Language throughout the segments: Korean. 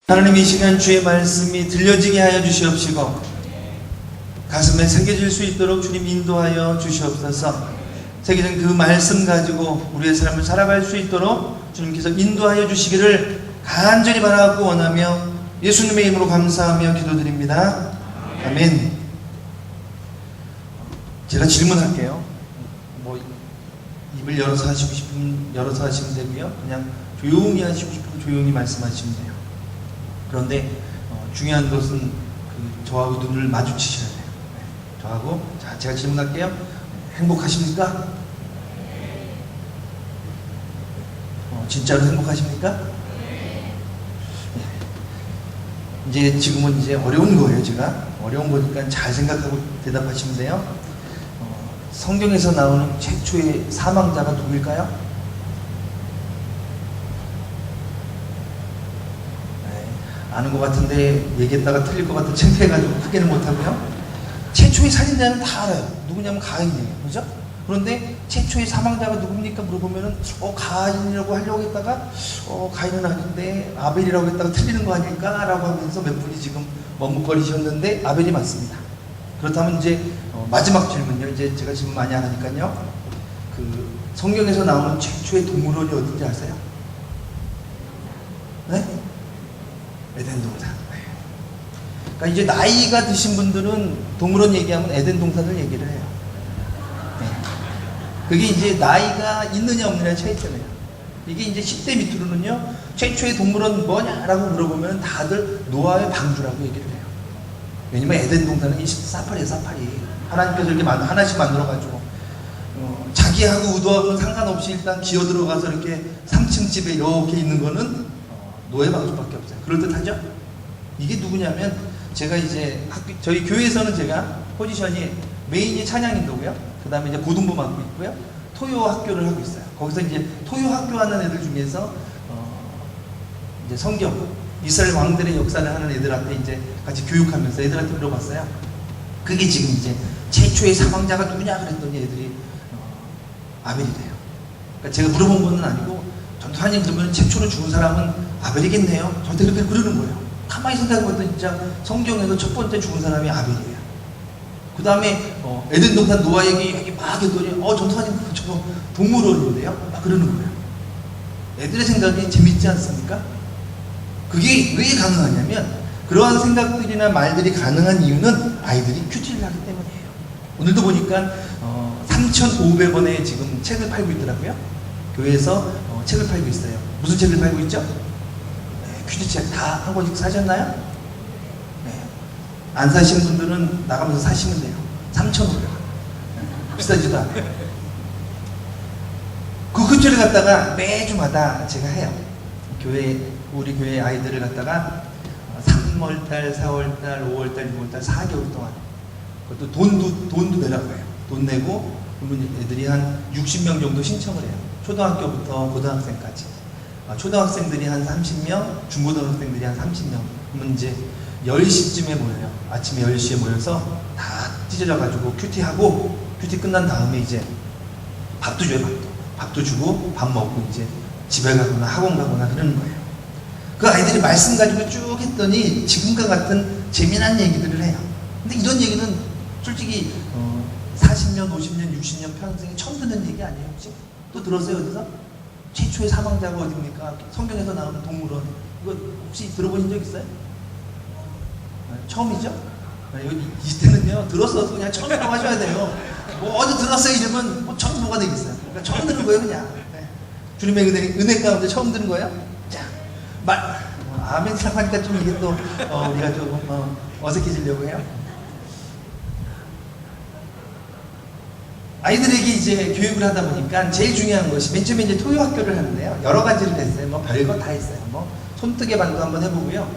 하나님, 이 시간 주의 말씀이 들려지게 하여 주시옵시고 가슴에 새겨질 수 있도록 주님 인도하여 주시옵소서. 새겨진 그 말씀 가지고 우리의 삶을 살아갈 수 있도록 주님께서 인도하여 주시기를 간절히 바라고 원하며 예수님의 이름으로 감사하며 기도드립니다. 아멘. 제가 질문할게요. 입을 열어서 하시고 싶으면 열어서 하시면 되고요, 그냥 조용히 하시고 싶으면 조용히 말씀하시면 돼요. 그런데 중요한 것은 저하고 눈을 마주치셔야 돼요. 저하고. 자, 제가 질문할게요. 행복하십니까? 진짜로 행복하십니까? 이제 지금은 이제 어려운 거예요. 제가 어려운 거니까 잘 생각하고 대답하시면 돼요. 성경에서 나오는 최초의 사망자가 누구일까요? 아는 것 같은데 얘기했다가 틀릴 것 같아 창피해가지고 크게는 못하고요. 최초의 살인자는 다 알아요. 누구냐면 가인이에요. 그죠? 그런데 최초의 사망자가 누굽니까? 물어보면은 가인이라고 하려고 했다가 가인은 아닌데 아벨이라고 했다가 틀리는 거 아닐까? 라고 하면서 몇 분이 지금 머뭇거리셨는데 아벨이 맞습니다. 그렇다면 이제 마지막 질문요. 이제 제가 질문 많이 안 하니까요. 그 성경에서 나오는 최초의 동물원이 어딘지 아세요? 네? 에덴 동산. 그러니까 이제 나이가 드신 분들은 동물원 얘기하면 에덴 동산을 얘기를 해요. 그게 이제 나이가 있느냐 없느냐 차이점이에요. 이게 이제 10대 밑으로는요, 최초의 동물원 뭐냐라고 물어보면 다들 노아의 방주라고 얘기를 해요. 왜냐면 에덴 동산은 이 사파리예요, 사파리. 하나님께서 이렇게 하나씩 만들어가지고 자기하고 의도하고는 상관없이 일단 기어 들어가서 이렇게 3층 집에 이렇게 있는 거는 노예 방주밖에 없어요. 그럴듯하죠? 이게 누구냐면, 제가 이제 저희 교회에서는 제가 포지션이 메인이 찬양인도고요, 그 다음에 이제 고등부 맡고 있고요, 토요 학교를 하고 있어요. 거기서 이제 토요 학교 하는 애들 중에서 이제 성경 이스라엘 왕들의 역사를 하는 애들한테 이제 같이 교육하면서 애들한테 물어봤어요. 그게 지금 이제 최초의 사망자가 누구냐 그랬더니 애들이 아벨이래요. 그러니까 제가 물어본 건 아니고, 전투하님 그러면 최초로 죽은 사람은 아벨이겠네요. 저한테 그렇게 그러는 거예요. 가만히 생각해보면 진짜 성경에서 첫 번째 죽은 사람이 아벨이에요. 그 다음에 에덴 동산 노아 얘기 막 했더니 전투하님 저거 동물원인데요? 막 그러는 거예요. 애들의 생각이 재밌지 않습니까? 그게 왜 가능하냐면, 그러한 생각들이나 말들이 가능한 이유는 아이들이 큐티를 하기 때문이에요. 오늘도 보니까 3,500원에 지금 책을 팔고 있더라고요. 교회에서 책을 팔고 있어요. 무슨 책을 팔고 있죠? 퀴즈책 다 한 권씩 사셨나요? 네. 안 사신 분들은 나가면서 사시면 돼요. 3,500원. 비싸지도 않아요. 그 퀴즈를 갖다가 매주마다 제가 해요. 우리 교회 아이들을 갖다가 3월달, 4월달, 5월달, 6월달 4개월 동안, 그것도 돈도 내라고 해요. 돈 내고, 그러면 애들이 한 60명 정도 신청을 해요. 초등학교부터 고등학생까지. 초등학생들이 한 30명, 중고등학생들이 한 30명. 그러면 이제 10시쯤에 모여요. 아침에 10시에 모여서 다 찢어져가지고 큐티하고, 큐티 끝난 다음에 이제 밥도 줘요, 밥도 주고, 밥 먹고 이제 집에 가거나 학원 가거나 그러는 거예요. 그 아이들이 말씀 가지고 쭉 했더니 지금과 같은 재미난 얘기들을 해요. 근데 이런 얘기는 솔직히 40년, 50년, 60년 평생에 처음 듣는 얘기 아니에요, 혹시? 또 들었어요, 어디서? 최초의 사망자가 어딥니까? 성경에서 나오는 동물원. 이거 혹시 들어보신 적 있어요? 처음이죠? 이때는요, 들었어도 그냥 처음이라고 하셔야 돼요. 어디 들었어요 이러면 처음 뭐가 되겠어요. 그러니까 처음 들은 거예요, 그냥. 네. 주님의 은혜 가운데 처음 들은 거예요? 자, 아멘 생각하니까 좀 이게 또 우리가 조금 어색해지려고 해요. 아이들에게 이제 교육을 하다 보니까 제일 중요한 것이, 맨 처음에 이제 토요 학교를 하는데요, 여러 가지를 했어요. 별거 다 했어요. 손뜨개 반도 한번 해보고요,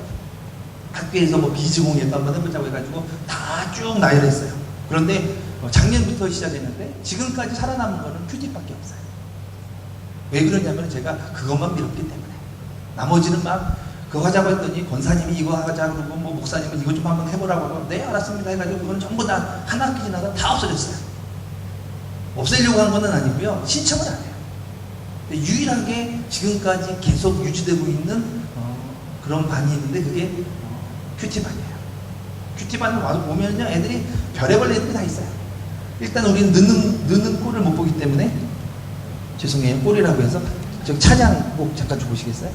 학교에서 비즈 공예도 한번 해보자고 해가지고 다 쭉 나열했어요. 그런데 작년부터 시작했는데 지금까지 살아남은 거는 큐티밖에 없어요. 왜 그러냐면 제가 그것만 밀었기 때문에. 나머지는 막 그거 하자고 했더니 권사님이 이거 하자 그러고 목사님은 이거 좀 한번 해보라고 하고, 네 알았습니다 해가지고 그건 전부 다 한 학기 지나서 다 없어졌어요. 없애려고 한 건 아니고요, 신청을 안 해요. 유일하게 지금까지 계속 유지되고 있는 그런 반이 있는데 그게 큐티반이에요. 큐티반을 와서 보면요, 애들이 별의별 애들이 다 있어요. 일단 우리는 늦는 꼴을 못 보기 때문에, 죄송해요, 꼴이라고 해서 저기 찬양곡 잠깐 줘보시겠어요?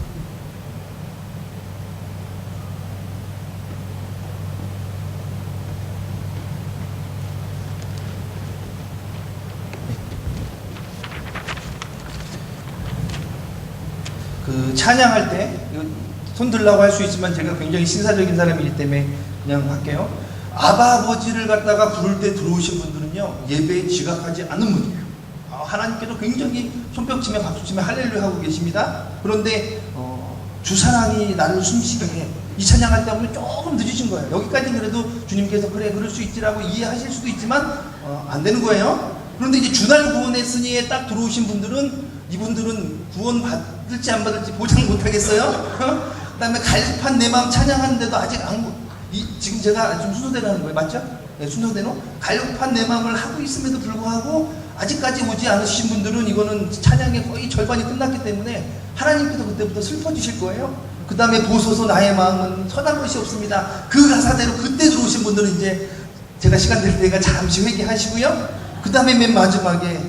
그 찬양할 때 손 들라고 할 수 있지만 제가 굉장히 신사적인 사람이기 때문에 그냥 할게요. 아바 아버지를 갖다가 부를 때 들어오신 분들은요, 예배에 지각하지 않는 분이에요. 하나님께서 굉장히 손뼉치며 박수치며 할렐루야 하고 계십니다. 그런데 주사랑이 나를 숨쉬게 해. 이 찬양할 때 보면 조금 늦으신 거예요. 여기까지는 그래도 주님께서 그래 그럴 수 있지라고 이해하실 수도 있지만 안 되는 거예요. 그런데 이제 주날 구원의 승리에 딱 들어오신 분들은, 이분들은 구원 받을지 안 받을지 보장 못 하겠어요. 그 다음에 갈급한 내 마음 찬양하는데도 아직 지금 제가 좀 순서대로 하는 거예요. 맞죠? 네, 순서대로. 갈급한 내 마음을 하고 있음에도 불구하고 아직까지 오지 않으신 분들은 이거는 찬양의 거의 절반이 끝났기 때문에 하나님께서 그때부터 슬퍼지실 거예요. 그 다음에 보소서 나의 마음은 선한 것이 없습니다. 그 가사대로 그때 들어오신 분들은 이제 제가 시간 될 때가 잠시 회개하시고요. 그 다음에 맨 마지막에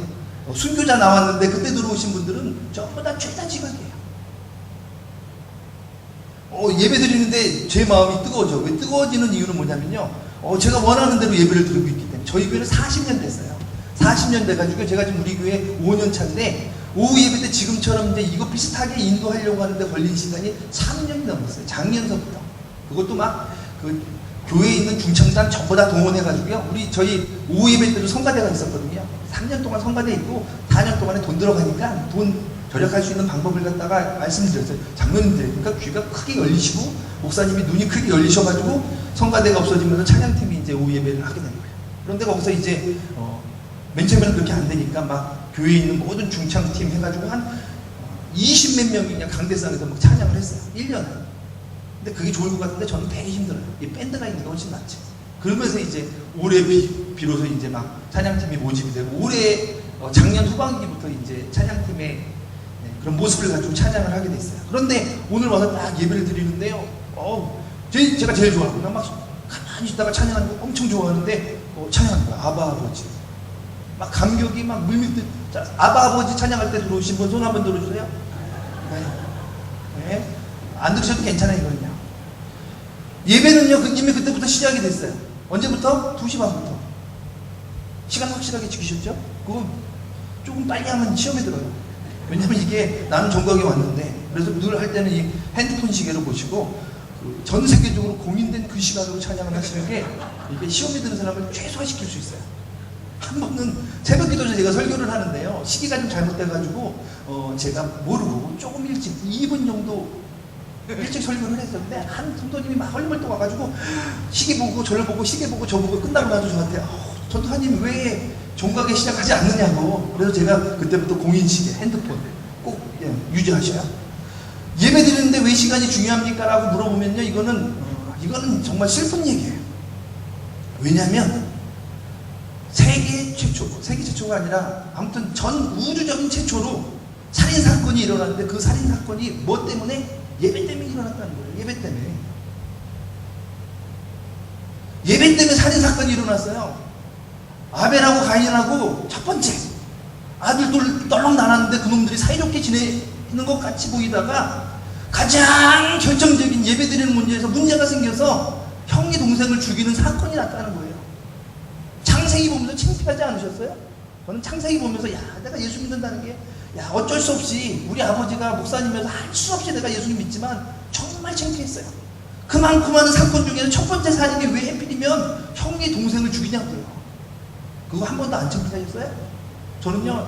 순교자 나왔는데 그때 들어오신 분들은 전부 다 죄다 지각이에요. 예배 드리는데 제 마음이 뜨거워져. 왜 뜨거워지는 이유는 뭐냐면요, 제가 원하는 대로 예배를 드리고 있기 때문에. 저희 교회는 40년 됐어요. 40년 돼가지고 제가 지금 우리 교회 5년 차인데, 오후 예배 때 지금처럼 이제 이거 비슷하게 인도하려고 하는데 걸린 시간이 3년이 넘었어요. 작년서부터. 그것도 막 교회에 있는 중창단 전부 다 동원해가지고요. 저희 오후 예배 때도 성가대가 있었거든요. 3년 동안 성가대 있고 4년 동안에 돈 들어가니까 돈 절약할 수 있는 방법을 갖다가 말씀드렸어요. 장로님들, 그러니까 귀가 크게 열리시고 목사님이 눈이 크게 열리셔가지고 성가대가 없어지면서 찬양팀이 이제 오후 예배를 하게 된 거예요. 그런데 거기서 이제 맨 처음에는 그렇게 안 되니까 막 교회에 있는 모든 중창팀 해가지고 한 20몇 명이 그냥 강대상에서 막 찬양을 했어요. 1년에. 근데 그게 좋을 것 같은데 저는 되게 힘들어요. 이 밴드가 있는 게 훨씬 낫지. 그러면서 이제 올해 비로소 이제 막 찬양팀이 모집이 되고, 올해 작년 후반기부터 이제 찬양팀의 그런 모습을 가지고 찬양을 하게 됐어요. 그런데 오늘 와서 딱 예배를 드리는데요, 제가 제일 좋아하고, 막 가만히 있다가 찬양하는 거 엄청 좋아하는데, 찬양하는 거야. 아바 아버지. 막 감격이 막 물밀듯. 아바 아버지 찬양할 때 들어오신 분 손 한번 들어주세요. 네. 네. 안 들으셔도 괜찮아요, 이거는요. 예배는요, 이미 그때부터 시작이 됐어요. 언제부터? 2시 반부터. 시간 확실하게 지키셨죠? 그거 조금 빨리 하면 시험에 들어요. 왜냐면 이게 나는 전국에 왔는데, 그래서 늘 할 때는 이 핸드폰 시계로 보시고, 전 세계적으로 공인된 그 시간으로 찬양을 하시는 게 이게 시험에 드는 사람을 최소화시킬 수 있어요. 한 번은 새벽 기도에서 제가 설교를 하는데요, 시기가 좀 잘못돼가지고 제가 모르고 조금 일찍 2분 정도 일찍 설교를 했었는데, 한 성도님이 막 헐물떡 와가지고 시계 보고 저를 보고 시계 보고 저 보고 끝나고 나서 저한테 전도사님 왜 종각에 시작하지 않느냐고. 그래서 제가 그때부터 공인시계, 핸드폰 꼭 유지하셔요. 예배 드리는데 왜 시간이 중요합니까? 라고 물어보면요, 이거는 정말 슬픈 얘기예요. 왜냐면 세계 최초가 아니라 아무튼 전 우주적인 최초로 살인사건이 일어났는데, 그 살인사건이 뭐 때문에? 예배 때문에 일어났다는 거예요. 예배 때문에 살인사건이 일어났어요. 아벨하고 가인하고 첫 번째 아들들 떨렁 나눴는데 그놈들이 사이좋게 지내는 것 같이 보이다가 가장 결정적인 예배드리는 문제에서 문제가 생겨서 형이 동생을 죽이는 사건이 났다는 거예요. 창세기 보면서 창피하지 않으셨어요? 저는 창세기 보면서 내가 예수 믿는다는 게 어쩔 수 없이 우리 아버지가 목사님이어서 할 수 없이 내가 예수님 믿지만 정말 창피했어요. 그만큼 많은 사건 중에서 첫 번째 사건이 왜 하필이면 형이 동생을 죽이냐고요. 그거 한 번도 안 창피하셨어요? 저는요,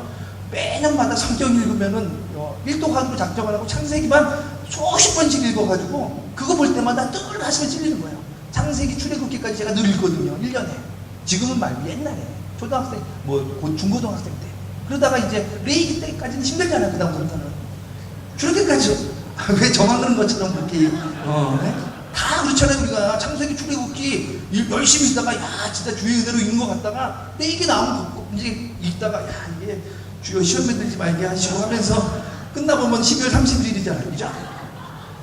매년마다 성경 읽으면은 1독학으로 작정을 하고 창세기만 수십 번씩 읽어가지고 그거 볼 때마다 늘 가슴에 찔리는 거예요. 창세기 출애굽기까지 제가 늘 읽거든요. 1년에. 지금은 말고 옛날에 초등학생, 곧 중고등학생 때. 그러다가 이제 레이기 때까지는 힘들잖아요. 그 다음부터는. 출애굽기까지 왜 저만 그런 것처럼 그렇게 네? 다 그렇잖아요. 우리가 창세기 출애굽기 열심히 읽다가 진짜 주의 은혜로 읽는 것 같다가 레이기 나오면 이제 읽다가 이게 주여 시험에 들지 말게 하시고 하면서 끝나보면 12월 31일이잖아요. 그죠?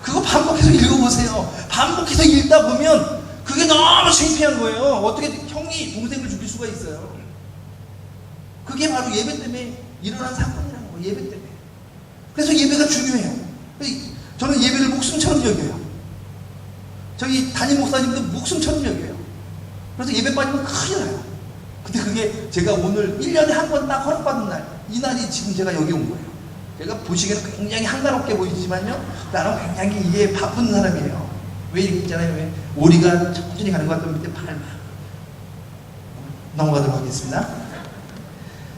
그거 반복해서 읽어보세요. 반복해서 읽다 보면 그게 너무 창피한 거예요. 어떻게 형이 동생을 죽일 수가 있어요. 그게 바로 예배 때문에 일어난 사건이라는 거예요. 예배 때문에. 그래서 예배가 중요해요. 저는 예배를 목숨처럼 여겨요. 저희 담임 목사님도 목숨처럼 여겨요. 그래서 예배 빠지면 큰일 나요. 근데 그게 제가 오늘 1년에 한 번 딱 허락받은 날, 이 날이 지금 제가 여기 온 거예요. 제가 보시기에는 굉장히 한가롭게 보이지만요, 나는 굉장히 이게 바쁜 사람이에요. 왜 이렇게 있잖아요. 왜 오리가 천천히 가는 것 같으면 밑에 팔 넘어가도록 하겠습니다.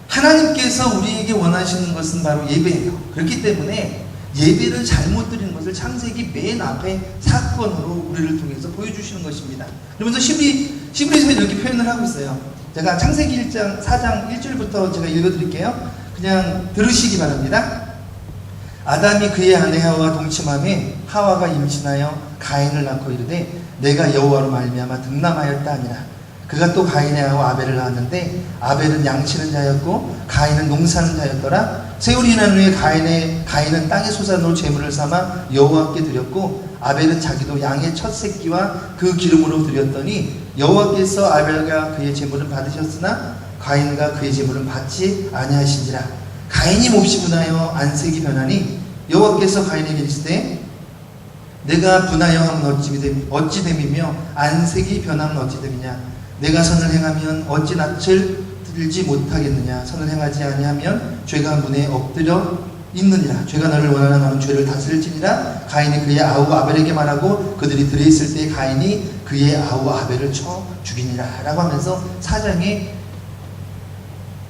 하나님께서 우리에게 원하시는 것은 바로 예배예요. 그렇기 때문에 예배를 잘못 드리는 것을 창세기 맨 앞에 사건으로 우리를 통해서 보여주시는 것입니다. 그러면서 시브리서에 이렇게 표현을 하고 있어요. 제가 창세기 1장 4장 1절부터 제가 읽어드릴게요. 그냥 들으시기 바랍니다. 아담이 그의 아내 하와와 동침함에 하와가 임신하여 가인을 낳고 이르되 내가 여호와로 말미암아 득남하였다 하니라. 그가 또 가인의 아우 아벨을 낳았는데 아벨은 양치는 자였고 가인은 농사는 자였더라. 세월이 지난 후에 가인은 땅의 소산으로 제물을 삼아 여호와께 드렸고 아벨은 자기도 양의 첫 새끼와 그 기름으로 드렸더니 여호와께서 아벨과 그의 제물을 받으셨으나 가인과 그의 제물은 받지 아니하신지라. 가인이 몹시 분하여 안색이 변하니 여호와께서 가인에게 이르시되 내가 분하여 함은 어찌 됨이며 안색이 변함은 어찌 됨이냐. 내가 선을 행하면 어찌 낯을 들지 못하겠느냐. 선을 행하지 아니하면 죄가 문에 엎드려 있느니라. 죄가 너를 원하는 너는 죄를 다스릴지니라. 가인이 그의 아우 아벨에게 말하고 그들이 들어있을 때 가인이 그의 아우 아벨을 쳐 죽이니라 라고 하면서 4장에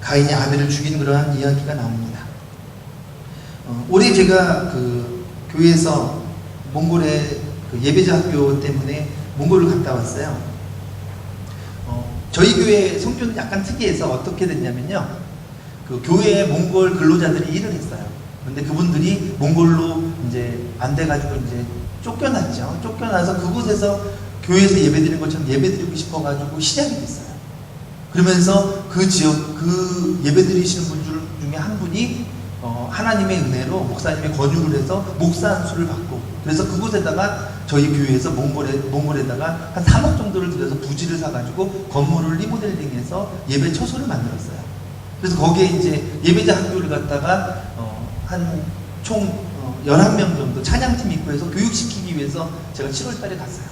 가인이 아벨을 죽인 그러한 이야기가 나옵니다. 올해 제가 그 교회에서 몽골의 그 예배자 학교 때문에 몽골을 갔다 왔어요. 저희 교회 성교는 약간 특이해서 어떻게 됐냐면요, 그 교회에 몽골 근로자들이 일을 했어요. 근데 그분들이 몽골로 이제 안 돼가지고 이제 쫓겨났죠. 쫓겨나서 그곳에서 교회에서 예배드리는 것처럼 예배드리고 싶어가지고 시작이 됐어요. 그러면서 그 지역, 그 예배드리시는 분들 중에 한 분이 하나님의 은혜로 목사님의 권유를 해서 목사 안수를 받고, 그래서 그곳에다가 저희 교회에서 몽골에다가 한 3억 정도를 들여서 부지를 사가지고 건물을 리모델링해서 예배 처소를 만들었어요. 그래서 거기에 이제 예배자 학교를 갖다가 한 총 11명 정도 찬양팀 있고 해서 교육시키기 위해서 제가 7월 달에 갔어요.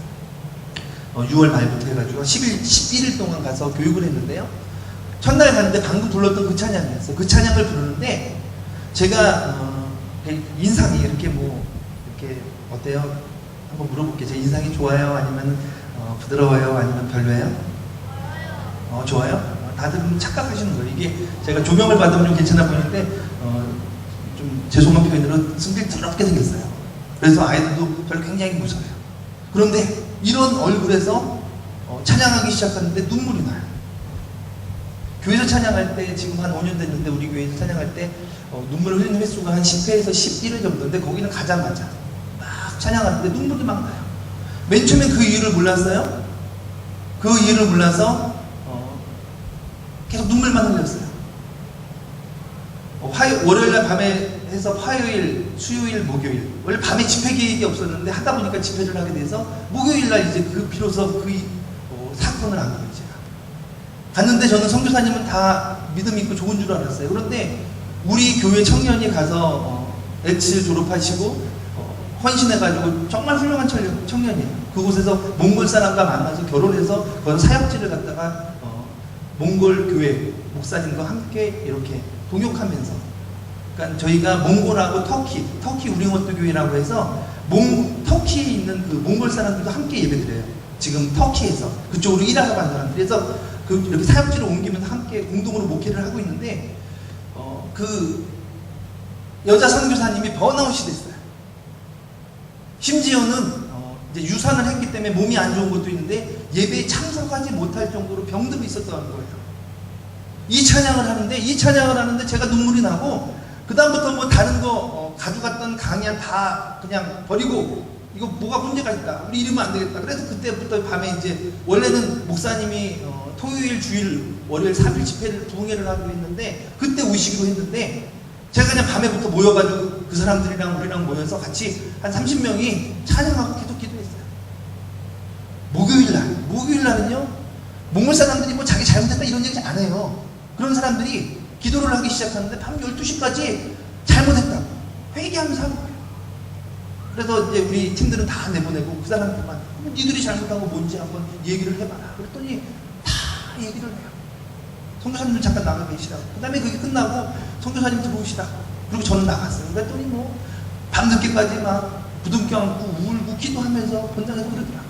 6월 말부터 해가지고 11일 동안 가서 교육을 했는데요. 첫날 갔는데 방금 불렀던 그 찬양이었어요. 그 찬양을 부르는데 제가 인상이 이렇게 이렇게 어때요? 한번 물어볼게요. 제 인상이 좋아요? 아니면 부드러워요? 아니면 별로예요? 좋아요? 다들 착각하시는 거예요. 이게 제가 조명을 받으면 좀 괜찮아 보이는데 좀 죄송한 표현으로 승질스럽게 생겼어요. 그래서 아이들도 저를 굉장히 무서워요. 그런데 이런 얼굴에서 찬양하기 시작하는데 눈물이 나요. 교회에서 찬양할 때 지금 한 5년 됐는데 우리 교회에서 찬양할 때 눈물을 흘리는 횟수가 한 10회에서 11회 정도인데 거기는 가자마자 막 찬양하는데 눈물이 막 나요. 맨 처음엔 그 이유를 몰랐어요. 그 이유를 몰라서 계속 눈물만 흘렸어요. 월요일날 밤에 해서 화요일, 수요일, 목요일 원래 밤에 집회 계획이 없었는데 하다 보니까 집회를 하게 돼서 목요일날 이제 비로소 사건을 한 거예요. 제가 갔는데 저는 선교사님은 다 믿음 있고 좋은 줄 알았어요. 그런데 우리 교회 청년이 가서 엣츠 졸업하시고 헌신해가지고 정말 훌륭한 청년이에요. 그곳에서 몽골 사람과 만나서 결혼해서 거기서 사역지를 갖다가 몽골 교회 목사님과 함께 이렇게 동역하면서, 그러니까 저희가 몽골하고 터키 우리원도 교회라고 해서 터키에 있는 그 몽골 사람들도 함께 예배드려요. 지금 터키에서 그쪽으로 일하러 간 사람들. 그래서 이렇게 사역지를 옮기면서 함께 공동으로 목회를 하고 있는데 그 여자 선교사님이 번아웃이 됐어요. 심지어는 이제 유산을 했기 때문에 몸이 안 좋은 것도 있는데 예배에 참석하지 못할 정도로 병들어 있었다는 거예요. 이 찬양을 하는데 제가 눈물이 나고, 그 다음부터 뭐 다른 거 가져갔던 강의안 다 그냥 버리고, 이거 뭐가 문제가 있다, 우리 이러면 안 되겠다. 그래서 그때부터 밤에 이제 원래는 목사님이 토요일, 주일, 월요일 3일 집회를 부흥회를 하기로 했는데 그때 오시기로 했는데 제가 그냥 밤에부터 모여가지고 그 그 사람들이랑 우리랑 모여서 같이 한 30명이 찬양하고 기도했어요. 목요일날은요, 몽골 사람들이 뭐 자기 잘못했다 이런 얘기 안 해요. 그런 사람들이 기도를 하기 시작하는데 밤 12시까지 잘못했다고 회개하면서 하는 거예요. 그래서 이제 우리 팀들은 다 내보내고 그 사람들만 니들이 잘못한 거 뭔지 한번 얘기를 해봐라. 그랬더니 다 얘기를 해요. 선교사님들 잠깐 나가 계시라고. 그 다음에 그게 끝나고 선교사님 들어오시라고. 그리고 저는 나갔어요. 그랬더니 뭐 밤늦게까지 막 부둥켜 안고 울고 기도하면서 본당에서 그러더라고요.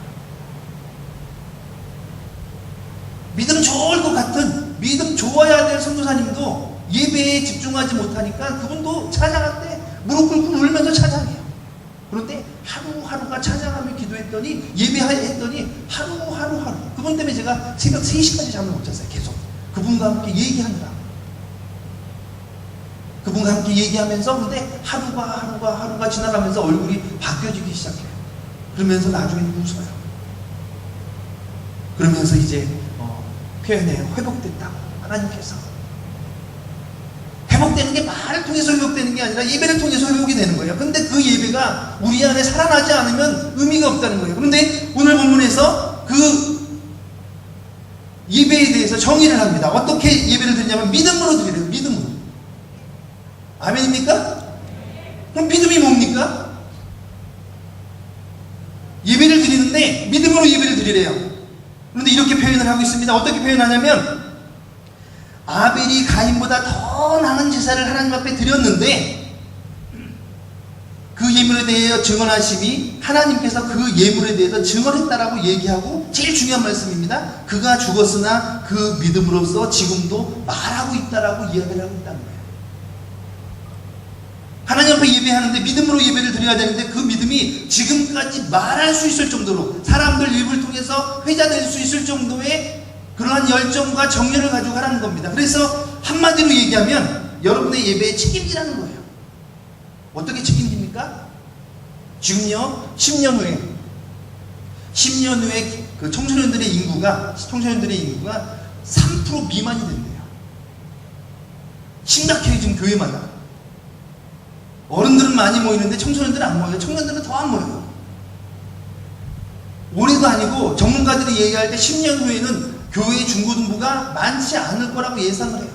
믿음 좋을 것 같은, 믿음 좋아야 될 선교사님도 예배에 집중하지 못하니까 그분도 찬양할 때 무릎 꿇고 울면서 찬양해요. 그런데 하루하루가 찬양하며 기도했더니, 예배했더니 하루 그분 때문에 제가 새벽 3시까지 잠을 못 잤어요. 계속 그분과 함께 얘기하느라. 그분과 함께 얘기하면서, 근데 하루가 지나가면서 얼굴이 바뀌어지기 시작해요. 그러면서 나중에는 웃어요. 그러면서 이제 표현해요. 회복됐다고. 하나님께서 회복되는 게 말을 통해서 회복되는 게 아니라 예배를 통해서 회복이 되는 거예요. 근데 그 예배가 우리 안에 살아나지 않으면 의미가 없다는 거예요. 그런데 오늘 본문에서 그 예배에 대해서 정의를 합니다. 어떻게 예배를 드리냐면 믿음으로 드리래요. 믿음으로. 아멘입니까? 그럼 믿음이 뭡니까? 예배를 드리는데 믿음으로 예배를 드리래요. 그런데 이렇게 표현을 하고 있습니다. 어떻게 표현하냐면, 아벨이 가인보다 더 나은 제사를 하나님 앞에 드렸는데 그 예물에 대해 증언하심이, 하나님께서 그 예물에 대해서 증언했다라고 얘기하고, 제일 중요한 말씀입니다. 그가 죽었으나 그 믿음으로써 지금도 말하고 있다라고 이야기를 하고 있다는 거예요. 하나님 앞에 예배하는데 믿음으로 예배를 드려야 되는데, 그 믿음이 지금까지 말할 수 있을 정도로, 사람들 입을 통해서 회자될 수 있을 정도의 그러한 열정과 정열을 가지고 하라는 겁니다. 그래서 한마디로 얘기하면 여러분의 예배에 책임지라는 거예요. 어떻게 책임집니까? 지금요, 10년 후에 그 청소년들의 인구가 3% 미만이 된대요. 심각해요. 지금 교회마다. 어른들은 많이 모이는데 청소년들은 안 모여요. 청년들은 더 안 모여요. 올해도 아니고 전문가들이 얘기할 때 10년 후에는 교회 중고등부가 많지 않을 거라고 예상을 해요.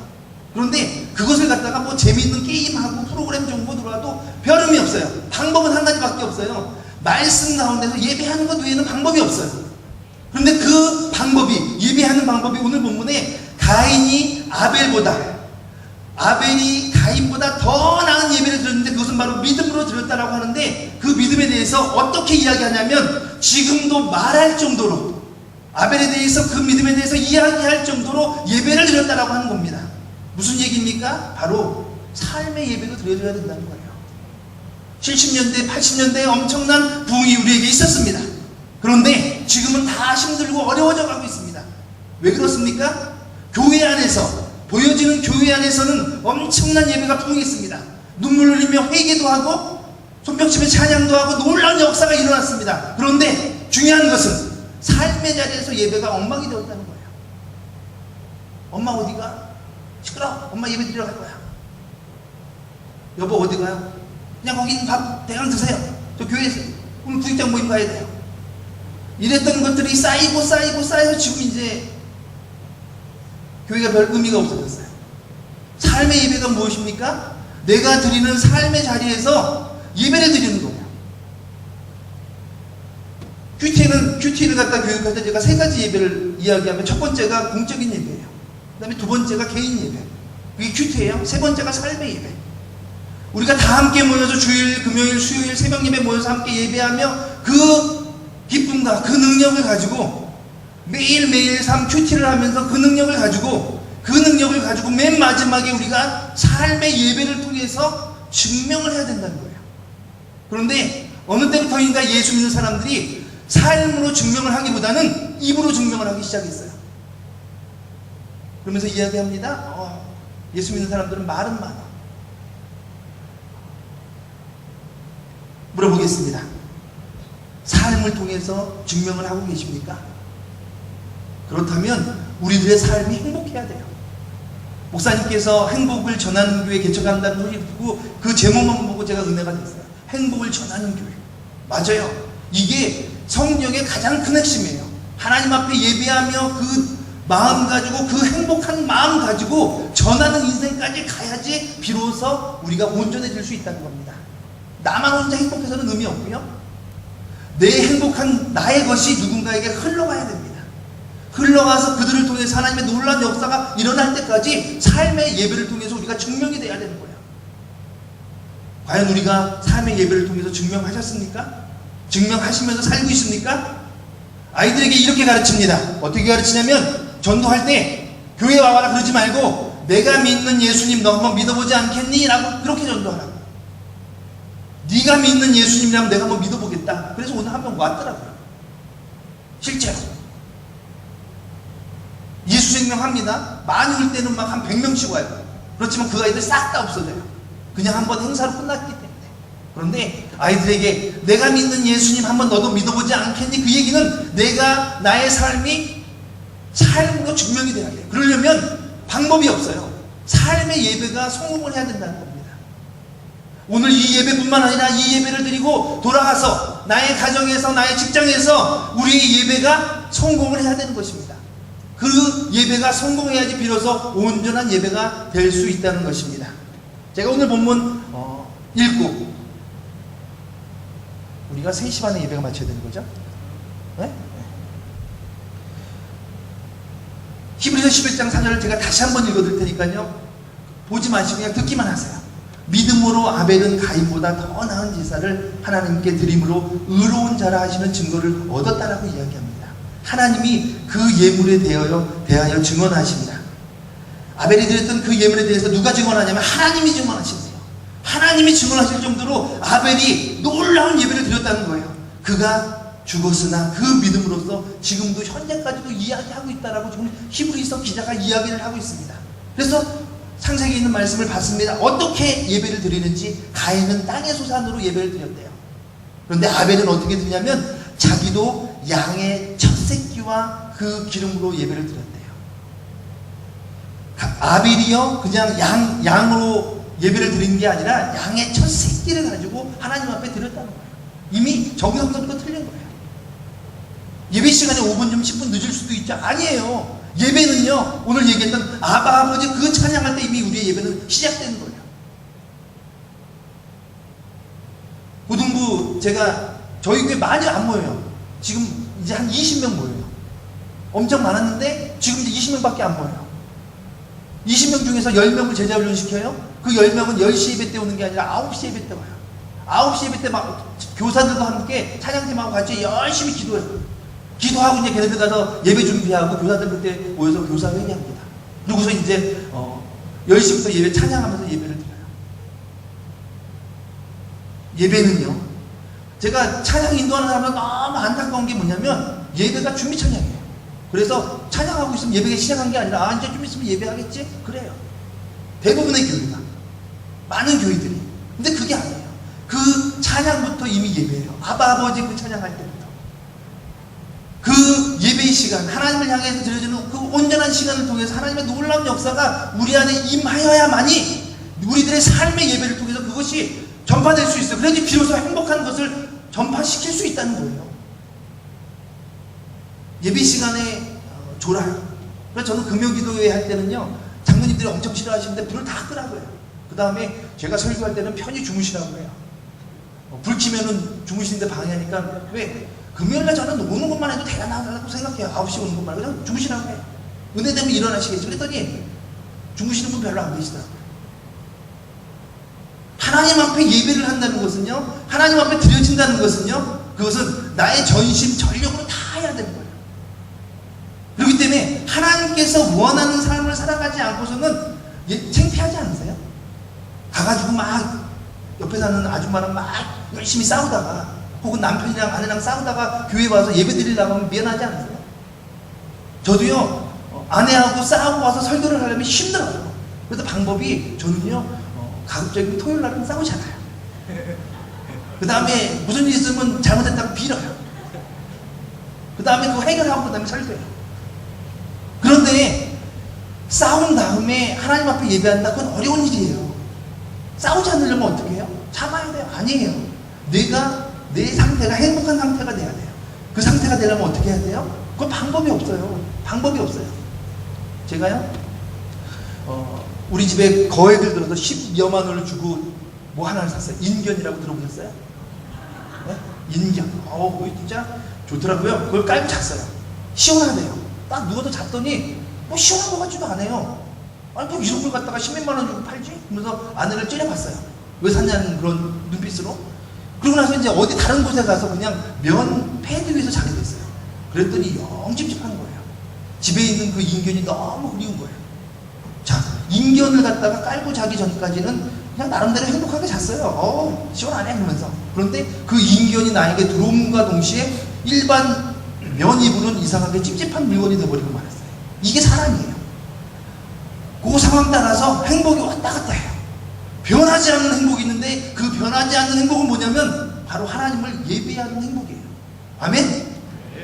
그런데 그것을 갖다가 뭐 재미있는 게임하고 프로그램 정보 들어와도 별 의미 없어요. 방법은 한 가지밖에 없어요. 말씀 가운데서 예배하는 것 외에는 방법이 없어요. 그런데 그 방법이, 예배하는 방법이 오늘 본문에 아벨이 가인보다 더 나은 예배를 드렸는데 그것은 바로 믿음으로 드렸다라고 하는데, 그 믿음에 대해서 어떻게 이야기하냐면, 지금도 말할 정도로, 아벨에 대해서, 그 믿음에 대해서 이야기할 정도로 예배를 드렸다라고 하는 겁니다. 무슨 얘기입니까? 바로 삶의 예배를 드려줘야 된다는 거예요. 70년대, 80년대에 엄청난 부흥이 우리에게 있었습니다. 그런데 지금은 다 힘들고 어려워져 가고 있습니다. 왜 그렇습니까? 교회 안에서, 보여지는 교회 안에서는 엄청난 예배가 부흥했습니다. 눈물 흘리며 회개도 하고 손뼉치며 찬양도 하고 놀라운 역사가 일어났습니다. 그런데 중요한 것은 삶의 자리에서 예배가 엉망이 되었다는 거예요. 엄마 어디가? 시끄러워. 엄마 예배 드리러 갈 거야. 여보 어디 가요? 그냥 거기 밥 대강 드세요. 저 교회에서 오늘 구직장 모임 가야 돼요. 이랬던 것들이 쌓여서 지금 이제 교회가 별 의미가 없어졌어요. 삶의 예배가 무엇입니까? 내가 드리는 삶의 자리에서 예배를 드리는 거예요. 큐티를 갖다 교육할 때 제가 3가지 예배를 이야기하면, 첫 번째가 공적인 예배예요. 그 다음에 2번째가 개인 예배. 그게 큐티예요. 3번째가 삶의 예배. 우리가 다 함께 모여서 주일, 금요일, 수요일 새벽 예배 모여서 함께 예배하며 그 기쁨과 그 능력을 가지고 매일매일 삶 큐티를 하면서 그 능력을 가지고 맨 마지막에 우리가 삶의 예배를 통해서 증명을 해야 된다는 거예요. 그런데 어느 때부터인가 예수 믿는 사람들이 삶으로 증명을 하기보다는 입으로 증명을 하기 시작했어요. 그러면서 이야기합니다. 예수 믿는 사람들은 말은 많아. 물어보겠습니다. 삶을 통해서 증명을 하고 계십니까? 그렇다면 우리들의 삶이 행복해야 돼요. 목사님께서 행복을 전하는 교회 개척한다는 소리 듣고 그 제목만 보고 제가 은혜가 됐어요. 행복을 전하는 교회. 맞아요. 이게 성령의 가장 큰 핵심이에요. 하나님 앞에 예배하며 그 마음 가지고, 그 행복한 마음 가지고 전하는 인생까지 가야지 비로소 우리가 온전해질 수 있다는 겁니다. 나만 혼자 행복해서는 의미 없고요, 내 행복한 나의 것이 누군가에게 흘러가야 됩니다. 흘러가서 그들을 통해서 하나님의 놀라운 역사가 일어날 때까지 삶의 예배를 통해서 우리가 증명이 돼야 되는 거예요. 과연 우리가 삶의 예배를 통해서 증명하셨습니까? 증명하시면서 살고 있습니까? 아이들에게 이렇게 가르칩니다. 어떻게 가르치냐면, 전도할 때 교회 와봐라 그러지 말고 내가 믿는 예수님 너 한번 믿어보지 않겠니? 라고 그렇게 전도하라고. 네가 믿는 예수님이라면 내가 한번 믿어보겠다. 그래서 오늘 한 명 왔더라고요. 실제로 예수 증명합니다. 많이 올 때는 막 한 100명씩 와요. 그렇지만 그 아이들 싹 다 없어져요. 그냥 한번 행사로 끝났기 때문에. 그런데 아이들에게 내가 믿는 예수님 한번 너도 믿어보지 않겠니? 그 얘기는 내가 나의 삶이 삶으로 증명이 돼야 돼요. 그러려면 방법이 없어요. 삶의 예배가 성공을 해야 된다는 겁니다. 오늘 이 예배뿐만 아니라 이 예배를 드리고 돌아가서 나의 가정에서, 나의 직장에서 우리의 예배가 성공을 해야 되는 것입니다. 그 예배가 성공해야지 비로소 온전한 예배가 될 수 있다는 것입니다. 제가 오늘 본문 읽고 우리가 3시 반에 예배가 마쳐야 되는 거죠? 네? 히브리서 11장 4절을 제가 다시 한번 읽어드릴 테니까요, 보지 마시고 그냥 듣기만 하세요. 믿음으로 아벨은 가인보다 더 나은 제사를 하나님께 드림으로 의로운 자라 하시는 증거를 얻었다라고 이야기합니다. 하나님이 그 예물에 대하여 증언하십니다. 아벨이 드렸던 그 예물에 대해서 누가 증언하냐면 하나님이 증언하십니다. 하나님이 증언하실 정도로 아벨이 놀라운 예배를 드렸다는 거예요. 그가 죽었으나 그 믿음으로써 지금도 현재까지도 이야기하고 있다라고 지금 히브리서 기자가 이야기를 하고 있습니다. 그래서 창세기에 있는 말씀을 봤습니다. 어떻게 예배를 드리는지. 가인은 땅의 소산으로 예배를 드렸대요. 그런데 아벨은 어떻게 드리냐면 자기도 양의 첫 새끼와 그 기름으로 예배를 드렸대요. 아벨이요 그냥 양으로 예배를 드린 게 아니라 양의 첫 새끼를 가지고 하나님 앞에 드렸다는 거예요. 이미 정성부터 틀린 거예요. 예배 시간에 5분 좀 10분 늦을 수도 있죠. 아니에요. 예배는요, 오늘 얘기했던 아바 아버지 그 찬양할 때 이미 우리의 예배는 시작되는 거예요. 고등부 저희 교회 많이 안 모여요. 지금 이제 한 20명 모여요. 엄청 많았는데 지금 이제 20명밖에 안 모여요. 20명 중에서 10명을 제자 훈련시켜요. 그 10명은 10시 예배 때 오는 게 아니라 9시 예배 때 와요. 9시 예배 때 막 교사들과 함께 찬양팀하고 같이 열심히 기도해요. 기도하고 이제 걔네들 가서 예배 준비하고 교사들 그때 모여서 교사 회의합니다. 그러고서 이제 10시부터 예배 찬양하면서 예배를 드려요. 예배는요, 제가 찬양 인도하는 사람은 너무 안타까운 게 뭐냐면 예배가 준비 찬양이에요. 그래서 찬양하고 있으면 예배가 시작한 게 아니라 이제 좀 있으면 예배하겠지? 그래요. 대부분의 교회가, 많은 교회들이. 근데 그게 아니에요. 그 찬양부터 이미 예배예요. 아바 아버지 그 찬양할 때부터. 그 예배의 시간, 하나님을 향해서 드려지는 그 온전한 시간을 통해서 하나님의 놀라운 역사가 우리 안에 임하여야만이 우리들의 삶의 예배를 통해서 그것이 전파될 수 있어요. 그래야지 비로소 행복한 것을 전파시킬 수 있다는 거예요. 예배 시간에 졸아요. 그래서 저는 금요기도회 할 때는요, 장로님들이 엄청 싫어하시는데 불을 다 끄라고요. 그 다음에 제가 설교할 때는 편히 주무시라고 해요. 불 켜면은 주무시는데 방해하니까. 왜? 금요일날 저는 오는 것만 해도 대단하다고 생각해요. 9시 오는 것만 해도 그냥 주무시라고 해요. 은혜 되면 일어나시겠죠. 그랬더니 주무시는 분 별로 안 계시더라고요. 하나님 앞에 예배를 한다는 것은요, 하나님 앞에 드려진다는 것은요, 그것은 나의 전심 전력으로 다 해야 되는 거예요. 그렇기 때문에 하나님께서 원하는 삶을 살아가지 않고서는 창피하지 않으세요? 가가지고 막 옆에 사는 아줌마랑 막 열심히 싸우다가, 혹은 남편이랑 아내랑 싸우다가 교회 와서 예배 드리려고 하면 미안하지 않으세요? 저도요, 아내하고 싸우고 와서 설교를 하려면 힘들어요. 그래서 방법이, 저는요, 가급적이면 토요일 날은 싸우잖아요. 그 다음에 무슨 일 있으면 잘못했다고 빌어요. 그 다음에 그거 해결하고 그 다음에 설교해요. 그런데 싸운 다음에 하나님 앞에 예배한다. 그건 어려운 일이에요. 싸우지 않으려면 어떻게 해요? 참아야 돼요? 아니에요. 내 상태가 행복한 상태가 돼야 돼요. 그 상태가 되려면 어떻게 해야 돼요? 그건 방법이 없어요. 방법이 없어요. 제가요, 우리 집에 거액을 들어서 10여만 원을 주고 뭐 하나를 샀어요. 인견이라고 들어보셨어요? 네? 인견. 그거 진짜 좋더라고요. 그걸 깔고 잤어요. 시원하대요. 딱 누워도 잤더니 뭐 시원한 것 같지도 않아요. 아니 뭐 이런 걸 갖다가 10몇만 원 주고 팔지? 그러면서 아내를 째려봤어요. 왜 샀냐는 그런 눈빛으로. 그러고 나서 이제 어디 다른 곳에 가서 그냥 면 패드 위에서 자게 됐어요. 그랬더니 영 찝찝한 거예요. 집에 있는 그 인견이 너무 그리운 거예요. 자, 인견을 갖다가 깔고 자기 전까지는 그냥 나름대로 행복하게 잤어요. 시원하네 그러면서. 그런데 그 인견이 나에게 들어옴과 동시에 일반 면 이불은 이상하게 찝찝한 물건이 되어버리고 말았어요. 이게 사람이에요. 그 상황 따라서 행복이 왔다 갔다 해요. 변하지 않는 행복이 있는데 그 변하지 않는 행복은 뭐냐면 바로 하나님을 예배하는 행복이에요. 아멘?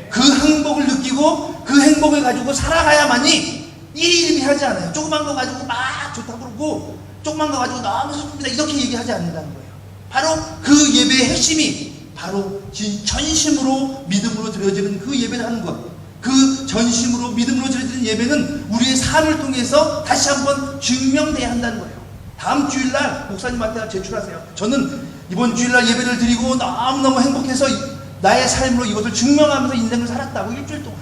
그 행복을 느끼고 그 행복을 가지고 살아가야만이 이리 하지 않아요. 조그만 거 가지고 막 좋다고 그러고 조그만 거 가지고 너무 슬픕니다 이렇게 얘기하지 않는다는 거예요. 바로 그 예배의 핵심이 바로 전심으로 믿음으로 드려지는 그 예배를 하는 것. 그 전심으로 믿음으로 드려지는 예배는 우리의 삶을 통해서 다시 한번 증명돼야 한다는 거예요. 다음 주일날 목사님한테 제출하세요. 저는 이번 주일날 예배를 드리고 너무너무 행복해서 나의 삶으로 이것을 증명하면서 인생을 살았다고 일주일 동안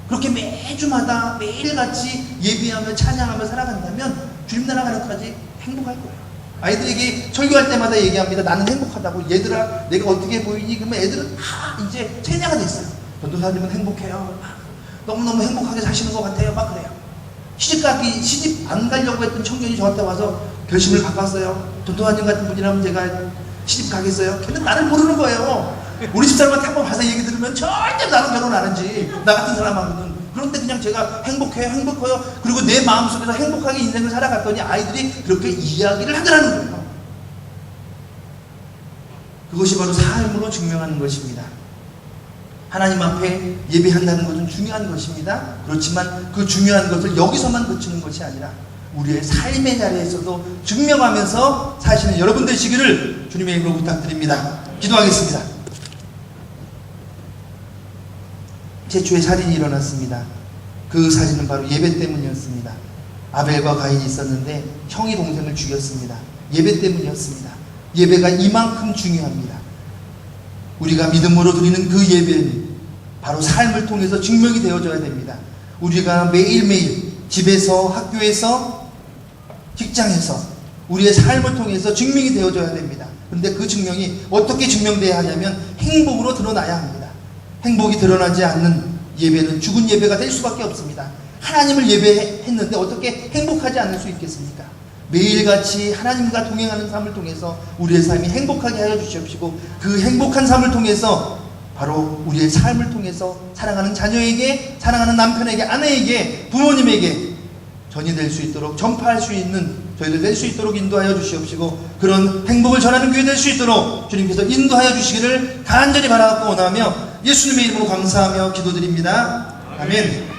그렇게 매주마다 매일같이 예배하며 찬양하며 살아간다면 주님 나라 가는 것까지 행복할 거예요. 아이들에게 설교할 때마다 얘기합니다. 나는 행복하다고. 얘들아 내가 어떻게 보이니? 그러면 애들은 다 이제 세뇌가 됐어요. 전도사님은 행복해요. 너무너무 행복하게 사시는 것 같아요. 막 그래요. 시집 안 가려고 했던 청년이 저한테 와서 결심을 바꿨어요. 전도사님 같은 분이라면 제가 시집 가겠어요? 걔는 나를 모르는 거예요. 우리 집사람한테 한번 와서 얘기 들으면 절대 나랑 결혼 안 하지. 나 같은 사람하고는. 그런데 그냥 제가 행복해요. 그리고 내 마음속에서 행복하게 인생을 살아갔더니 아이들이 그렇게 이야기를 하더라는 거예요. 그것이 바로 삶으로 증명하는 것입니다. 하나님 앞에 예배한다는 것은 중요한 것입니다. 그렇지만 그 중요한 것을 여기서만 그치는 것이 아니라 우리의 삶의 자리에서도 증명하면서 사시는 여러분 되시기를 주님의 이름으로 부탁드립니다. 기도하겠습니다. 최초의 살인이 일어났습니다. 그 살인은 바로 예배 때문이었습니다. 아벨과 가인이 있었는데 형이 동생을 죽였습니다. 예배 때문이었습니다. 예배가 이만큼 중요합니다. 우리가 믿음으로 드리는 그 예배는 바로 삶을 통해서 증명이 되어져야 됩니다. 우리가 매일매일 집에서, 학교에서, 직장에서 우리의 삶을 통해서 증명이 되어져야 됩니다. 그런데 그 증명이 어떻게 증명돼야 하냐면 행복으로 드러나야 합니다. 행복이 드러나지 않는 예배는 죽은 예배가 될 수밖에 없습니다. 하나님을 예배했는데 어떻게 행복하지 않을 수 있겠습니까? 매일같이 하나님과 동행하는 삶을 통해서 우리의 삶이 행복하게 하여 주시옵시고 그 행복한 삶을 통해서 바로 우리의 삶을 통해서 사랑하는 자녀에게, 사랑하는 남편에게, 아내에게, 부모님에게 전이 될 수 있도록, 전파할 수 있는 저희들 될 수 있도록 인도하여 주시옵시고 그런 행복을 전하는 교회 될 수 있도록 주님께서 인도하여 주시기를 간절히 바라고 원하며 예수님의 이름으로 감사하며 기도드립니다. 아멘.